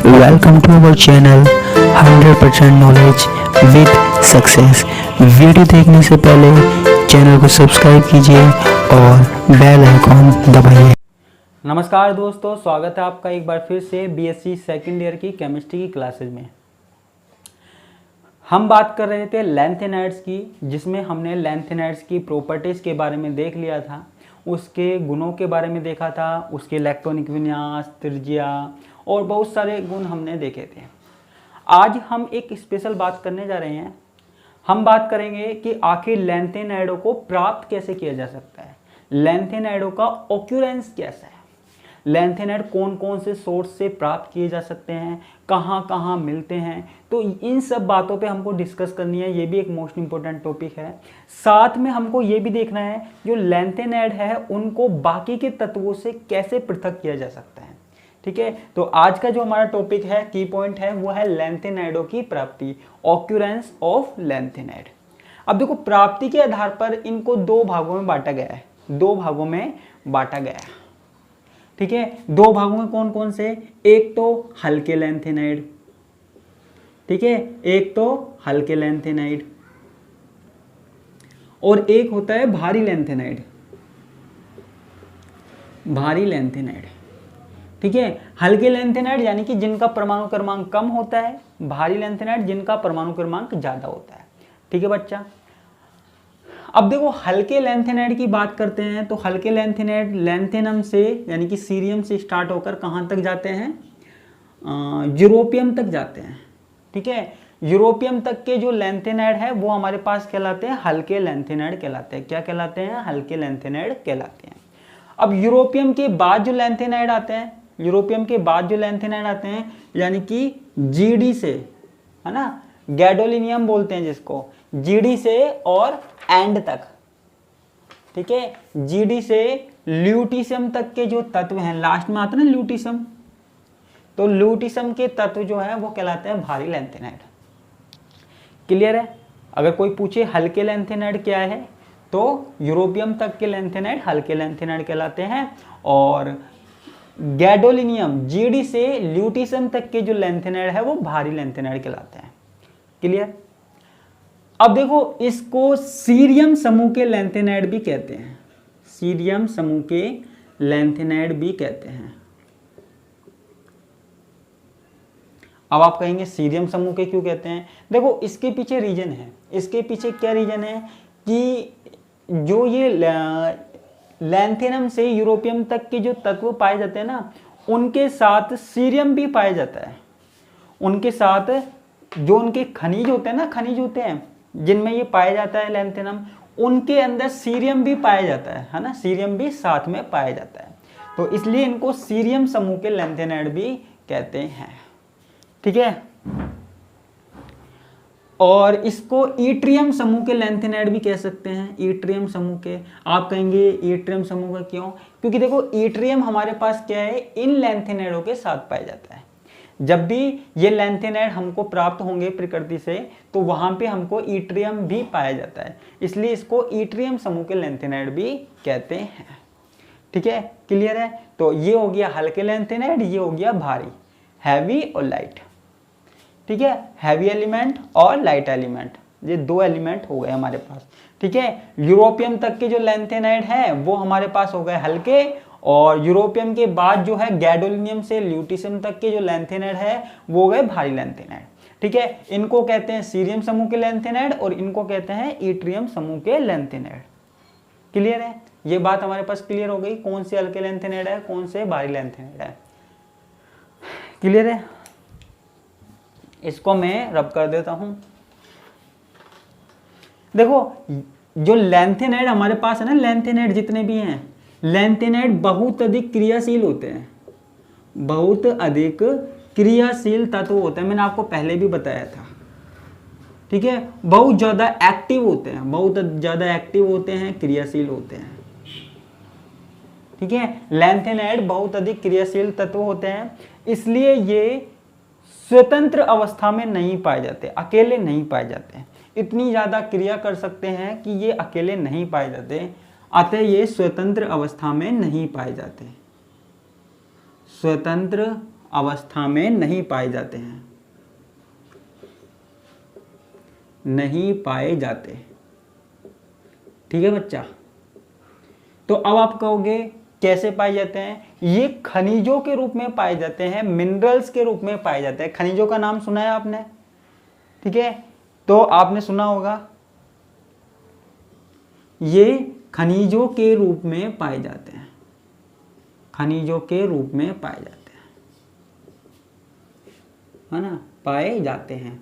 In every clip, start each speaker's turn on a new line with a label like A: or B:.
A: Welcome to our channel 100% knowledge with success. Video देखने से पहले चैनल को सब्सक्राइब कीजिए और बेल आइकॉन दबाइए।
B: नमस्कार दोस्तों, स्वागत है आपका एक बार फिर से बीएससी सेकेंड ईयर की केमिस्ट्री की क्लासेज में। हम बात कर रहे थे लैंथेनाइड्स की, जिसमें हमने लैंथेनाइड्स की प्रॉपर्टीज़ के बारे में देख लिया था, उसके गुणों के बारे में देखा था, उसके इलेक्ट्रॉनिक विन्यास, त्रिज्या और बहुत सारे गुण हमने देखे थे। आज हम एक स्पेशल बात करने जा रहे हैं। हम बात करेंगे कि आखिर लैंथेनाइडों को प्राप्त कैसे किया जा सकता है, लैंथेनाइडों का ऑक्यूरेंस कैसा है, लैंथेनाइड कौन कौन से सोर्स से प्राप्त किए जा सकते हैं, कहाँ कहाँ मिलते हैं। तो इन सब बातों पे हमको डिस्कस करनी है, ये भी एक मोस्ट इम्पोर्टेंट टॉपिक है। साथ में हमको ये भी देखना है जो लैंथेनाइड है उनको बाकी के तत्वों से कैसे पृथक किया जा सकता है। ठीक है, तो आज का जो हमारा टॉपिक है, की पॉइंट है, वो है लैंथेनाइडों की प्राप्ति, ऑक्यूरेंस ऑफ लैंथेनाइड। अब देखो, प्राप्ति के आधार पर इनको दो भागों में बांटा गया है, दो भागों में बांटा गया है। ठीक है, दो भागों में कौन कौन से, एक तो हल्के लैंथेनाइड, ठीक है, एक तो हल्के लैंथेनाइड और एक होता है भारी लैंथेनाइड, भारी लैंथेनाइड। ठीक है, हल्के लैंथेनाइड यानी कि जिनका परमाणु क्रमांक कम होता है, भारी लैंथेनाइड जिनका परमाणु क्रमांक ज्यादा होता है। ठीक है बच्चा, अब देखो हल्के लैंथेनाइड की बात करते हैं तो हल्के लैंथेनाइड लैंथेनम से यानी कि सीरियम से स्टार्ट होकर कहाँ तक जाते हैं, यूरोपियम तक जाते हैं। ठीक है, यूरोपियम तक के जो लैंथेनाइड है वो हमारे पास कहलाते हैं हल्के लैंथेनाइड कहलाते हैं। क्या कहलाते हैं? हल्के लैंथेनाइड कहलाते हैं। अब यूरोपियम के बाद जो लैंथेनाइड आते हैं, यूरोपियम के बाद जो लैंथेनाइड आते हैं यानी कि जीडी से, है ना, गैडोलिनियम बोलते हैं जिसको, जीडी से और एंड तक। ठीक है, जीडी से ल्यूटीशियम तक के जो तत्व हैं, लास्ट में आता है ना ल्यूटीशियम, तो ल्यूटीशियम के तत्व जो है वो कहलाते हैं भारी लैंथेनाइड। क्लियर है? अगर कोई पूछे हल्के लैंथेनाइड क्या है, तो यूरोपियम तक के लैंथेनाइड हल्के लैंथेनाइड कहलाते हैं और गैडोलिनियम जीडी से ल्यूटीशियम तक के जो लैंथेनाइड है वो भारी लैंथेनाइड कहलाते हैं। क्लियर? अब देखो, इसको सीरियम समूह के लैंथेनाइड भी कहते हैं, सीरियम समूह के लैंथेनाइड भी कहते हैं। अब आप कहेंगे सीरियम समूह के क्यों कहते हैं? देखो, इसके पीछे रीजन है। इसके पीछे क्या रीजन है कि जो ये लैंथेनम से यूरोपियम तक के जो तत्व पाए जाते हैं ना, उनके साथ सीरियम भी पाया जाता है। उनके साथ जो उनके खनिज होते हैं ना, खनिज होते हैं जिनमें ये पाया जाता है लैंथेनम, उनके अंदर सीरियम भी पाया जाता है ना, सीरियम भी साथ में पाया जाता है। तो इसलिए इनको सीरियम समूह के लैंथेनाइड भी कहते हैं। ठीक है, और इसको ईट्रियम समूह के लैंथेनाइड भी कह सकते हैं, ईट्रियम समूह के। आप कहेंगे ईट्रियम समूह का क्यों? क्योंकि देखो, ईट्रियम हमारे पास क्या है, इन लैंथेनाइडों के साथ पाया जाता है। जब भी ये लैंथेनाइड हमको प्राप्त होंगे प्रकृति से, तो वहां पे हमको ईट्रियम भी पाया जाता है, इसलिए इसको ईट्रियम समूह के लैंथेनाइड भी कहते हैं। ठीक है, क्लियर है? तो ये हो गया हल्के लैंथेनाइड, ये हो गया भारी, हैवी और लाइट। ठीक है, हैवी एलिमेंट और लाइट एलिमेंट, ये दो एलिमेंट हो गए हमारे पास। ठीक है, यूरोपियम तक के जो लैंथेनाइड है वो हमारे पास हो गए हल्के, और यूरोपियम के बाद जो है गैडोलिनियम से ल्यूटीशियम तक के जो लैंथेनाइड है वो गए भारी लैंथेनाइड। ठीक है, इनको कहते हैं सीरियम समूह के लैंथेनाइड और इनको कहते हैं ईट्रियम समूह के लैंथेनाइड। क्लियर है? ये बात हमारे पास क्लियर हो गई, कौन से हल्के लैंथेनाइड है, कौन से भारी लैंथेनाइड है। क्लियर है? इसको मैं रब कर देता हूं। देखो, जो लैंथेनाइड हमारे पास है ना, लैंथेनाइड जितने भी हैं, लैंथेनाइड बहुत अधिक क्रियाशील होते हैं, बहुत अधिक क्रियाशील तत्व होते हैं। मैंने आपको पहले भी बताया था। ठीक है, बहुत ज्यादा एक्टिव होते हैं, बहुत ज्यादा एक्टिव होते हैं, क्रियाशील होते हैं। ठीक है, लैंथेनाइड बहुत अधिक क्रियाशील तत्व होते हैं, इसलिए ये स्वतंत्र अवस्था में नहीं पाए जाते, अकेले नहीं पाए जाते। इतनी ज्यादा क्रिया कर सकते हैं कि ये अकेले नहीं पाए जाते, अतः ये स्वतंत्र अवस्था में नहीं पाए जाते, स्वतंत्र अवस्था में नहीं पाए जाते हैं, नहीं पाए जाते। ठीक है बच्चा। तो अब आप कहोगे कैसे पाए जाते हैं? ये खनिजों के रूप में पाए जाते हैं, मिनरल्स के रूप में पाए जाते हैं। खनिजों का नाम सुना है आपने? ठीक है, तो आपने सुना होगा ये खनिजों के रूप में पाए जाते हैं, खनिजों के रूप में पाए जाते हैं, है ना, पाए जाते हैं।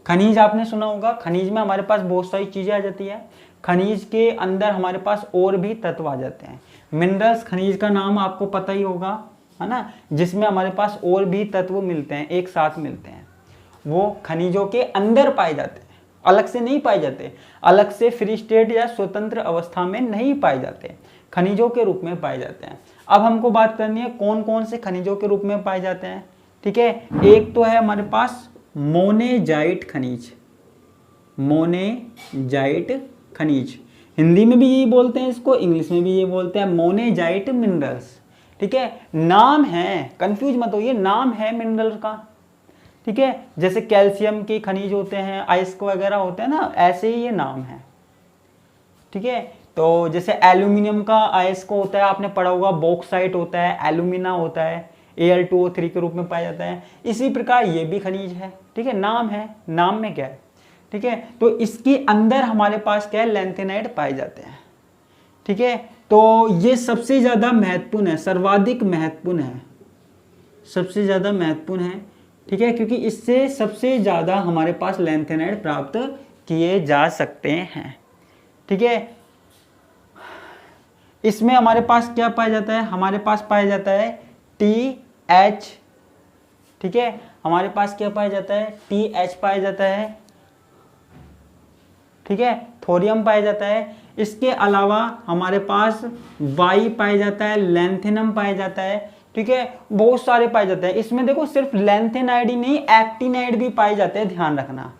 B: खनिज आपने सुना होगा, खनिज में हमारे पास बहुत सारी चीजें आ जाती है। खनिज के अंदर हमारे पास और भी तत्व आ जाते हैं। मिनरल्स खनिज का नाम आपको पता ही होगा, है ना, जिसमें हमारे पास और भी तत्व मिलते हैं, एक साथ मिलते हैं। वो खनिजों के अंदर पाए जाते हैं, अलग से नहीं पाए जाते, अलग से फ्री स्टेट या स्वतंत्र अवस्था में नहीं पाए जाते, खनिजों के रूप में पाए जाते हैं। अब हमको बात करनी है कौन कौन से खनिजों के रूप में पाए जाते हैं। ठीक है, एक तो है हमारे पास मोनेजाइट खनिज, मोनेजाइट खनिज, हिंदी में भी यही बोलते हैं इसको, इंग्लिश में भी ये बोलते हैं मोनेजाइट मिनरल्स। ठीक है, नाम है, कंफ्यूज मत होइए, नाम है मिनरल का। ठीक है, जैसे कैल्शियम के खनिज होते हैं, आयस्क वगैरह होते हैं ना, ऐसे ही ये नाम है। ठीक है, तो जैसे एल्यूमिनियम का अयस्क होता है, आपने पढ़ा होगा, बॉक्साइट होता है, एल्यूमिना होता है, Al2O3 के रूप में पाया जाता है। इसी प्रकार ये भी खनिज है। ठीक है, नाम है, नाम में क्या है। ठीक है, तो इसके अंदर हमारे पास क्या है, लैंथेनाइड पाए जाते हैं। ठीक है, तो ये सबसे ज्यादा महत्वपूर्ण है, सर्वाधिक महत्वपूर्ण है, सबसे ज्यादा महत्वपूर्ण है। ठीक है, क्योंकि इससे सबसे ज्यादा हमारे पास लैंथेनाइड प्राप्त किए जा सकते हैं। ठीक है, इसमें हमारे पास क्या पाया जाता है, हमारे पास पाया जाता है TH। ठीक है, हमारे पास क्या पाया जाता है, TH पाया जाता है। ठीक है, थोरियम पाया जाता है। इसके अलावा हमारे पास Y पाया जाता है, लैंथेनम पाया जाता है। ठीक है, बहुत सारे पाए जाते हैं। इसमें देखो सिर्फ लैंथेनाइड ही नहीं, एक्टिनाइड भी पाए जाते हैं, ध्यान रखना,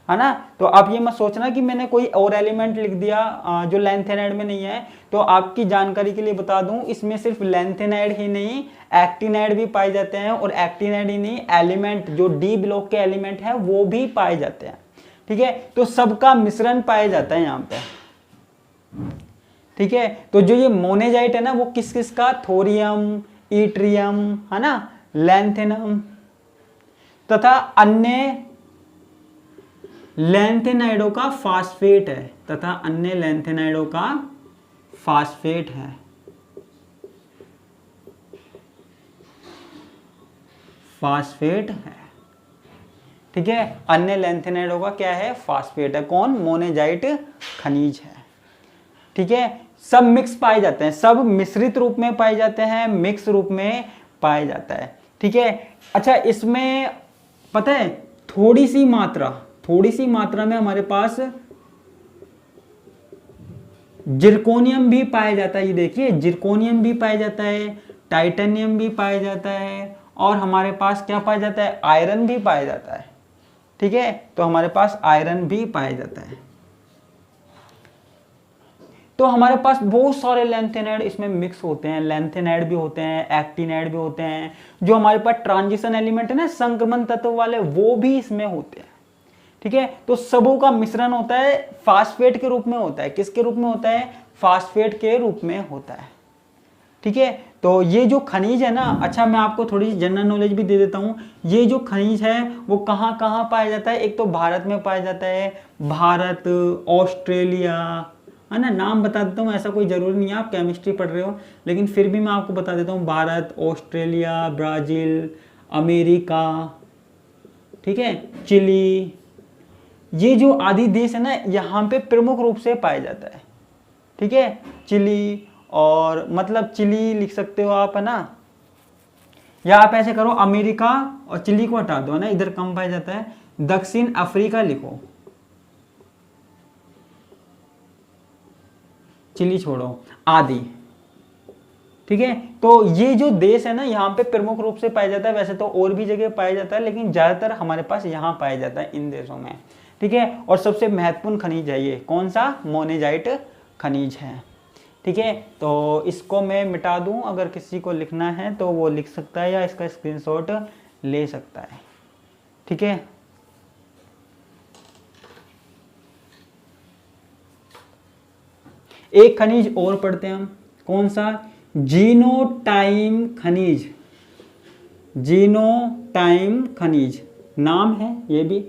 B: है ना। तो आप ये मत सोचना कि मैंने कोई और एलिमेंट लिख दिया जो लैंथेनाइड में नहीं है। तो आपकी जानकारी के लिए बता दूं, इसमें सिर्फ लैंथेनाइड ही नहीं, एक्टिनाइड भी पाए जाते हैं, और एक्टिनाइड ही नहीं, एलिमेंट जो डी ब्लॉक के एलिमेंट है वो भी पाए जाते हैं। ठीक है, तो सबका मिश्रण पाया जाता है यहाँ पे। ठीक है, तो जो ये मोनेजाइट है ना, वो किस किस का, थोरियम, इट्रियम, है ना, लैंथेनम तथा अन्य लैंथेनाइडों का फास्फेट है, तथा अन्य लैंथेनाइडों का फास्फेट है। फास्फेट है। ठीक है, अन्य लैंथेनाइडों का क्या है, फास्फेट है। कौन, मोनेजाइट खनिज है। ठीक है, सब मिक्स पाए जाते हैं, सब मिश्रित रूप में पाए जाते हैं, मिक्स रूप में पाया जाता है। ठीक है, अच्छा, इसमें पता है थोड़ी सी मात्रा में हमारे पास जिरकोनियम भी पाया जाता है। ये देखिए, जिरकोनियम भी पाया जाता है, टाइटेनियम भी पाया जाता है, और हमारे पास क्या पाया जाता है, आयरन भी पाया जाता है। ठीक है, तो हमारे पास आयरन भी पाया जाता है। तो हमारे पास बहुत सारे लैंथेनाइड इसमें मिक्स होते हैं, लैंथेनाइड भी होते हैं, एक्टिनाइड भी होते हैं, जो हमारे पास ट्रांजिशन एलिमेंट है ना, संक्रमण तत्व वाले, वो भी इसमें होते हैं। ठीक है, तो सबों का मिश्रण होता है, फास्फेट के रूप में होता है। किसके रूप में होता है, फास्फेट के रूप में होता है। ठीक है, तो ये जो खनिज है ना, अच्छा मैं आपको थोड़ी जनरल नॉलेज भी दे देता हूँ। ये जो खनिज है वो कहाँ कहाँ पाया जाता है, एक तो भारत में पाया जाता है, भारत, ऑस्ट्रेलिया, है ना, नाम बता देता हूँ, ऐसा कोई जरूरी नहीं है, आप केमिस्ट्री पढ़ रहे हो, लेकिन फिर भी मैं आपको बता देता हूँ, भारत, ऑस्ट्रेलिया, ब्राजील, अमेरिका, ठीक है, चिली, ये जो आदि देश है ना, यहाँ पे प्रमुख रूप से पाया जाता है। ठीक है, चिली, और मतलब चिली लिख सकते हो आप, है ना, या आप ऐसे करो, अमेरिका और चिली को हटा दो, है ना, इधर कम पाया जाता है, दक्षिण अफ्रीका लिखो, चिली छोड़ो, आदि। ठीक है, तो ये जो देश है ना, यहाँ पे प्रमुख रूप से पाया जाता है। वैसे तो और भी जगह पाया जाता है, लेकिन ज्यादातर हमारे पास यहाँ पाया जाता है, इन देशों में। ठीक है, और सबसे महत्वपूर्ण खनिज है ये, कौन सा, मोनेजाइट खनिज है। ठीक है, तो इसको मैं मिटा दूं, अगर किसी को लिखना है तो वो लिख सकता है या इसका स्क्रीनशॉट ले सकता है। ठीक है, एक खनिज और पढ़ते हैं हम, कौन सा? जीनोटाइम खनिज। जीनोटाइम खनिज नाम है, ये भी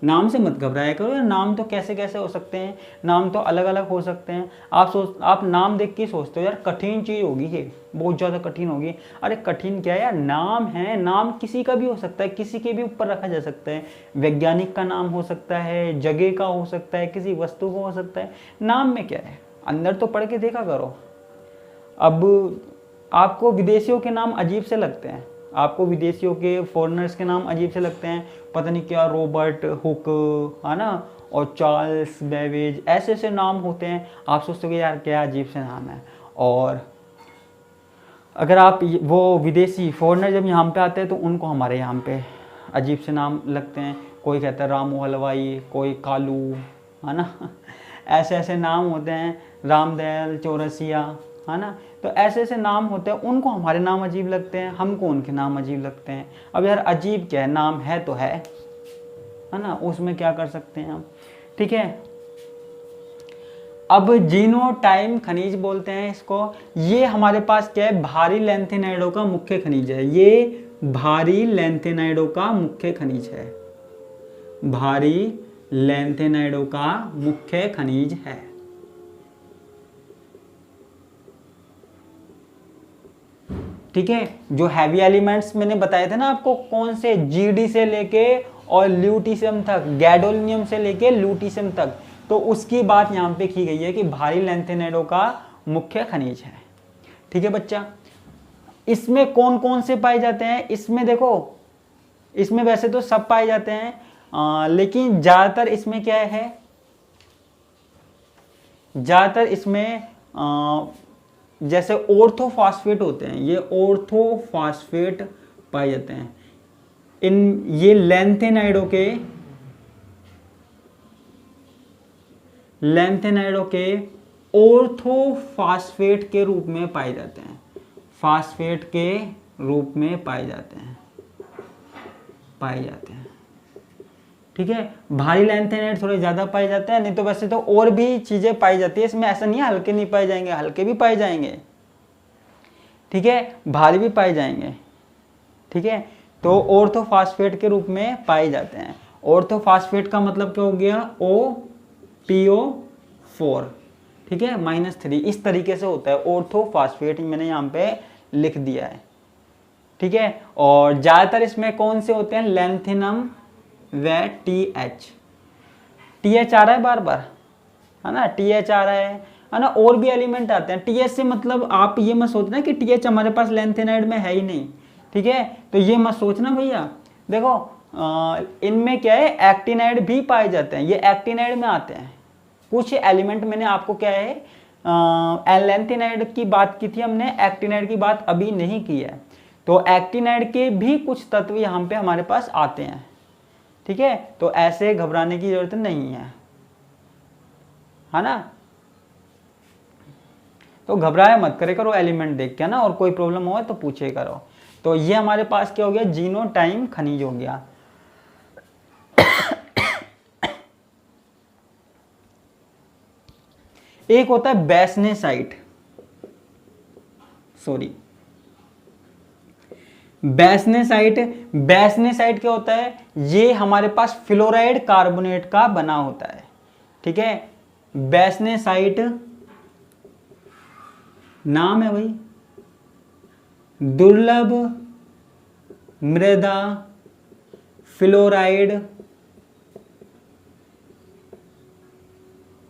B: नाम से मत घबराया करो, नाम तो कैसे कैसे हो सकते हैं, नाम तो अलग अलग हो सकते हैं। आप नाम देख के सोचते हो यार कठिन चीज होगी, ये बहुत ज़्यादा कठिन होगी। अरे कठिन क्या है यार, नाम है, नाम किसी का भी हो सकता है, किसी के भी ऊपर रखा जा सकता है। वैज्ञानिक का नाम हो सकता है, जगह का हो सकता है, किसी वस्तु को हो सकता है। नाम में क्या है, अंदर तो पढ़ के देखा करो। अब आपको विदेशियों के नाम अजीब से लगते हैं, आपको विदेशियों के फॉरेनर्स के नाम अजीब से लगते हैं, पता नहीं क्या रॉबर्ट हुक, है ना, और चार्ल्स बेवेज, ऐसे ऐसे नाम होते हैं। आप सोचते हो कि यार क्या अजीब से नाम है। और अगर आप वो विदेशी फॉरेनर जब यहाँ पे आते हैं तो उनको हमारे यहाँ पे अजीब से नाम लगते हैं। कोई कहता है रामू हलवाई, कोई कालू, है ना ऐसे ऐसे नाम होते हैं, रामदयाल चौरसिया, है ना। तो ऐसे ऐसे नाम होते हैं, उनको हमारे नाम अजीब लगते हैं, हमको उनके नाम अजीब लगते हैं। अब यार अजीब क्या है, नाम है तो है ना, उसमें क्या कर सकते हैं हम। ठीक है, अब जीनोटाइम खनिज बोलते हैं इसको। ये हमारे पास क्या है, भारी लैंथेनाइडों का मुख्य खनिज है। ये भारी लैंथेनाइडों का मुख्य खनिज है, भारी लैंथेनाइडों का मुख्य खनिज है। ठीक है, जो हैवी एलिमेंट्स मैंने बताए थे ना आपको, कौन से, जीडी से लेके और ल्यूटीशियम तक, गैडोलिनियम से लेके ल्यूटीशियम तक, तो उसकी बात यहाँ पे की गई है कि भारी लैंथेनाइडों का मुख्य खनिज है। ठीक है बच्चा, इसमें कौन कौन से पाए जाते हैं, इसमें देखो, इसमें वैसे तो सब पाए जाते हैं, लेकिन ज्यादातर इसमें क्या है, ज्यादातर इसमें जैसे ऑर्थोफॉस्फेट होते हैं, ये ऑर्थोफॉस्फेट पाए जाते हैं। ये लैंथेनाइडों के ऑर्थोफॉस्फेट के रूप में पाए जाते हैं, फास्फेट के रूप में पाए जाते हैं। ठीक है, भारी लैंथेनाइड थोड़े ज्यादा पाए जाते हैं, नहीं तो वैसे तो और भी चीजें पाई जाती है इसमें, ऐसा नहीं है हल्के नहीं पाए जाएंगे, हल्के भी पाए जाएंगे। ठीक है, भारी भी पाए जाएंगे। ठीक है, तो ऑर्थोफॉस्फेट के रूप में पाए जाते हैं। ऑर्थोफॉस्फेट का मतलब क्या हो गया, OPO4, ठीक है, -3, इस तरीके से होता है ऑर्थोफॉस्फेट, मैंने यहाँ पे लिख दिया है। ठीक है, और ज्यादातर इसमें कौन से होते हैं, लैंथेनम व TH आ रहा है बार बार, है ना, TH आ रहा है ना, और भी एलिमेंट आते हैं। TH से मतलब आप ये मत सोचना कि TH हमारे पास लैंथेनाइड में है ही नहीं। ठीक है, तो ये मत सोचना भैया। देखो इनमें क्या है, एक्टिनाइड भी पाए जाते हैं, ये एक्टिनाइड में आते हैं कुछ एलिमेंट। मैंने आपको क्या है, लैंथेनाइड की बात की थी हमने, एक्टिनाइड की बात अभी नहीं की है। तो एक्टिनाइड के भी कुछ तत्व यहाँ पे हमारे पास आते हैं। ठीक है, तो ऐसे घबराने की जरूरत नहीं है ना। तो घबराया मत करे करो एलिमेंट देख के ना, और कोई प्रॉब्लम हो तो पूछे करो। तो ये हमारे पास क्या हो गया, जीनोटाइम खनिज हो गया। एक होता है बैसनेसाइट, बैसनेसाइट क्या होता है, ये हमारे पास फ्लोराइड कार्बोनेट का बना होता है। ठीक है, बैसनेसाइट नाम है भाई, दुर्लभ मृदा फ्लोराइड।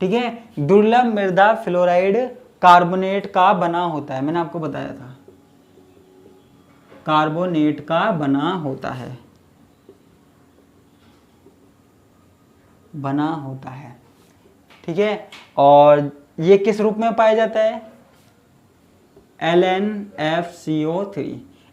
B: ठीक है, दुर्लभ मृदा फ्लोराइड कार्बोनेट का बना होता है, मैंने आपको बताया था, कार्बोनेट का बना होता है। ठीक है, और ये किस रूप में पाया जाता है, LnFCO3,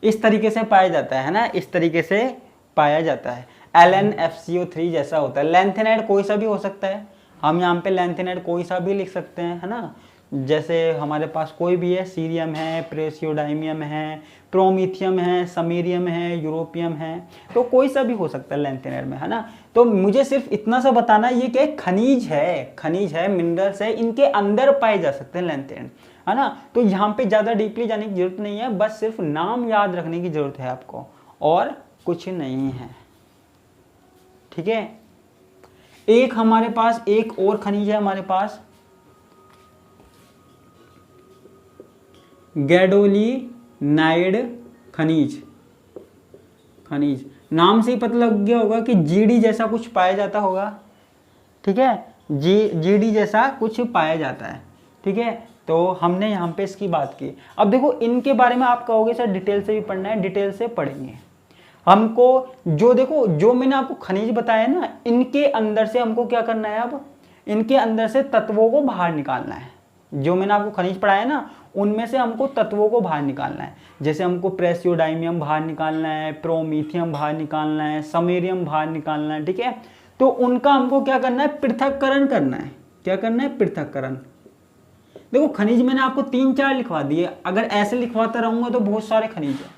B: इस तरीके से पाया जाता है ना, इस तरीके से पाया जाता है। LnFCO3 जैसा होता है। लैंथेनाइड कोई सा भी हो सकता है, हम यहाँ पे लैंथेनाइड कोई सा भी लिख सकते हैं, है ना। जैसे हमारे पास कोई भी है, सीरियम है, प्रेसियोडाइमियम है, प्रोमीथियम है, समीरियम है, यूरोपियम है, तो कोई सा भी हो सकता है लैंथेनाइड में, है ना। तो मुझे सिर्फ इतना सा बताना, ये क्या खनिज है, मिनरल्स है, इनके अंदर पाए जा सकते हैं लैंथेनाइड, है ना। तो यहाँ पे ज़्यादा डीपली जाने की जरूरत नहीं है, बस सिर्फ नाम याद रखने की जरूरत है आपको, और कुछ नहीं है, ठीक है। एक हमारे पास एक और खनिज है, हमारे पास गैडोलिनाइड खनिज नाम से ही पता लग गया होगा कि जीडी जैसा कुछ पाया जाता होगा, ठीक है। जीडी जैसा कुछ पाया जाता है, ठीक है। तो हमने यहाँ पे इसकी बात की। अब देखो इनके बारे में आप कहोगे सर डिटेल से भी पढ़ना है, डिटेल से पढ़ेंगे हमको। जो मैंने आपको खनिज बताया ना, इनके अंदर से हमको क्या करना है, अब इनके अंदर से तत्वों को बाहर निकालना है। जो मैंने आपको खनिज पढ़ाया ना, उनमें से हमको तत्वों को बाहर निकालना है। जैसे हमको प्रेसियोडाइमियम बाहर निकालना है, प्रोमीथियम बाहर निकालना है, समेरियम बाहर निकालना है, ठीक है। तो उनका हमको क्या करना है, पृथक्करण करना है। क्या करना है, पृथक्करण। देखो खनिज मैंने आपको 3-4 लिखवा दिए, अगर ऐसे लिखवाता रहूंगा तो बहुत सारे खनिज है,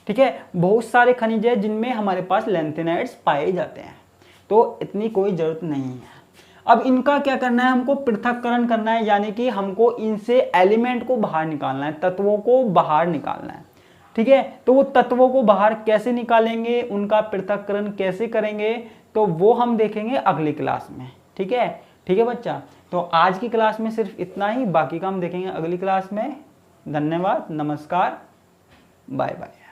B: ठीक है, बहुत सारे खनिज है जिनमें हमारे पास लैंथेनाइड्स पाए जाते हैं, तो इतनी कोई जरूरत नहीं है। अब इनका क्या करना है, हमको पृथक्करण करना है, यानी कि हमको इनसे एलिमेंट को बाहर निकालना है, तत्वों को बाहर निकालना है, ठीक है। तो वो तत्वों को बाहर कैसे निकालेंगे, उनका पृथक्करण कैसे करेंगे, तो वो हम देखेंगे अगली क्लास में, ठीक है। ठीक है बच्चा, तो आज की क्लास में सिर्फ इतना ही, बाकी का हम देखेंगे अगली क्लास में। धन्यवाद, नमस्कार, बाय बाय।